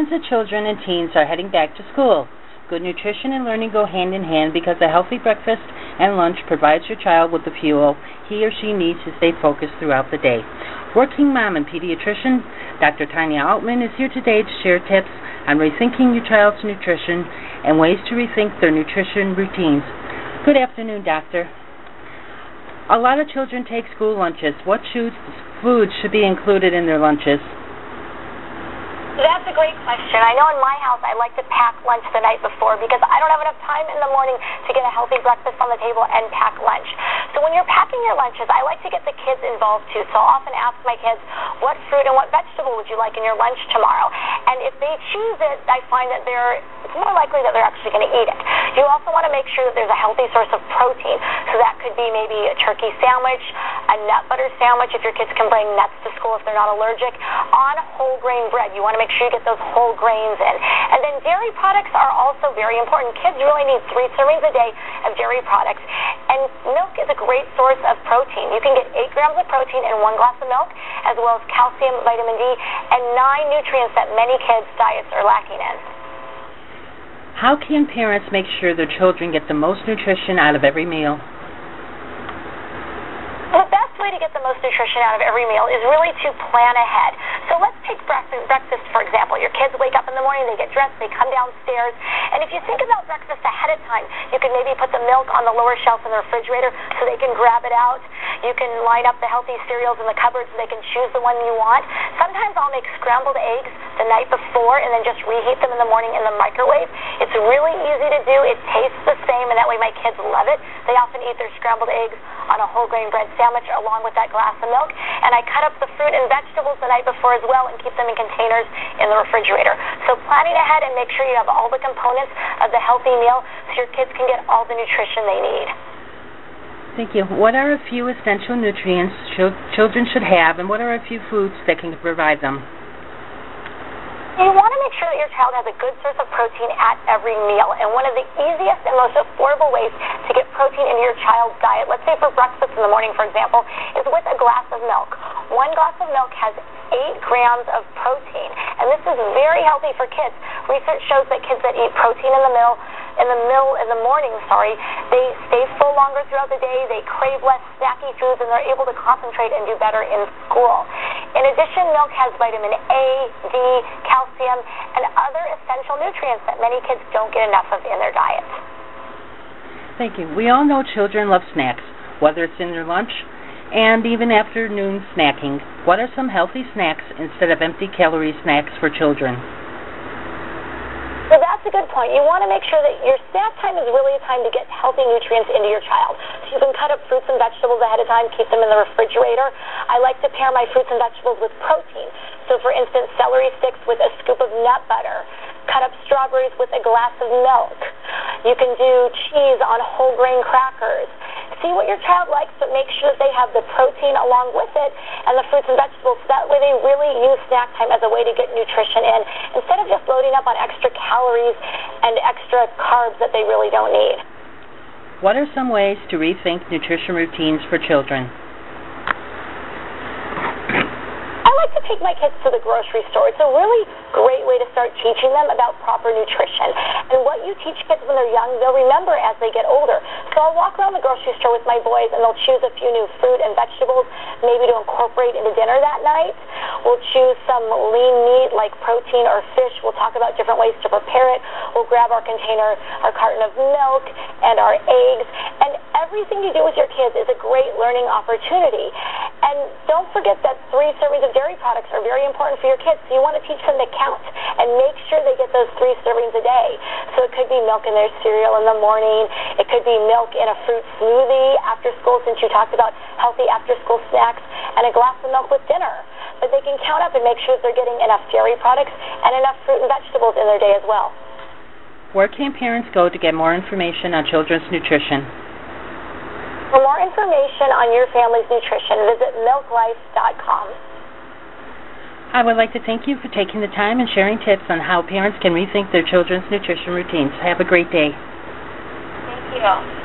Millions of children and teens are heading back to school. Good nutrition and learning go hand in hand because a healthy breakfast and lunch provides your child with the fuel he or she needs to stay focused throughout the day. Working mom and pediatrician Dr. Tanya Altmann is here today to share tips on rethinking your child's nutrition and ways to rethink their nutrition routines. Good afternoon, doctor. A lot of children take school lunches. What foods should be included in their lunches? That's a great question. I know in my house I like to pack lunch the night before because I don't have enough time in the morning to get a healthy breakfast on the table and pack lunch. So when you're packing your lunches, I like to get the kids involved too. So I'll often ask my kids, what fruit and what vegetable would you like in your lunch tomorrow? And if they choose it, I find that it's more likely that they're actually going to eat it. You also want to make sure that there's a healthy source of protein. So that could be maybe a turkey sandwich, a nut butter sandwich if your kids can bring nuts to school if they're not allergic, on whole grain bread. You want to make sure you get those whole grains in. And then dairy products are also very important. Kids really need 3 servings a day of dairy products. And milk is a great source of protein. You can get 8 grams of protein in 1 glass of milk, as well as calcium, vitamin D, and 9 nutrients that many kids' diets are lacking in. How can parents make sure their children get the most nutrition out of every meal? The best way to get the most nutrition out of every meal is really to plan ahead. So let's take breakfast, for example. Your kids wake up in the morning, they get dressed, they come downstairs, and if you think about breakfast ahead of time, you can maybe put the milk on the lower shelf in the refrigerator so they can grab it out. You can line up the healthy cereals in the cupboard so they can choose the one you want. Sometimes I'll make scrambled eggs the night before and then just reheat them in the morning in the microwave. It's really easy to do. It tastes the same, and that way my kids love it. They often eat their scrambled eggs on a whole grain bread sandwich along with that glass of milk. And I cut up the fruit and vegetables the night before as well and keep them in containers in the refrigerator. So planning ahead and make sure you have all the components of the healthy meal so your kids can get all the nutrition they need. Thank you. What are a few essential nutrients children should have, and what are a few foods that can provide them? You want to make sure that your child has a good source of protein at every meal. And one of the easiest and most affordable ways to get protein into your child's diet, let's say for breakfast in the morning, for example, is with a glass of milk. 1 glass of milk has 8 grams of protein. And this is very healthy for kids. Research shows that kids that eat protein in the morning, they stay full longer throughout the day, they crave less snacky foods, and they're able to concentrate and do better in school. In addition, milk has vitamin A, D, calcium, and other essential nutrients that many kids don't get enough of in their diets. Thank you. We all know children love snacks, whether it's in their lunch and even afternoon snacking. What are some healthy snacks instead of empty calorie snacks for children? So that's a good point. You want to make sure that your snack time is really a time to get healthy nutrients into your child. So you can cut up fruits and vegetables ahead of time, keep them in the refrigerator. I like to pair my fruits and vegetables with protein. So for instance, celery sticks with a scoop of nut butter. Cut up strawberries with a glass of milk. You can do cheese on whole grain crackers. See what your child likes, but make sure that they have the protein along with it and the fruits and vegetables. So that way they really use snack time as a way to get nutrition in, instead of just loading up on extra calories and extra carbs that they really don't need. What are some ways to rethink nutrition routines for children? I like to take my kids to the grocery store. It's a really great way to start teaching them about proper nutrition. And what you teach kids when they're young, they'll remember as they get older. So I'll walk around the grocery store with my boys, and they'll choose a few new fruit and vegetables, maybe to incorporate into dinner that night. We'll choose some lean meat like protein or fish. We'll talk about different ways to prepare it. We'll grab our carton of milk and our eggs. And everything you do with your kids is a great learning opportunity. And don't forget that 3 servings of dairy products are very important for your kids. So you want to teach them to count and make sure they get those 3 servings a day. So it could be milk in their cereal in the morning. It could be milk in a fruit smoothie after school, since you talked about healthy after-school snacks, and a glass of milk with dinner. But they can count up and make sure that they're getting enough dairy products and enough fruit and vegetables in their day as well. Where can parents go to get more information on children's nutrition? For more information on your family's nutrition, visit milklife.com. I would like to thank you for taking the time and sharing tips on how parents can rethink their children's nutrition routines. Have a great day. Thank you.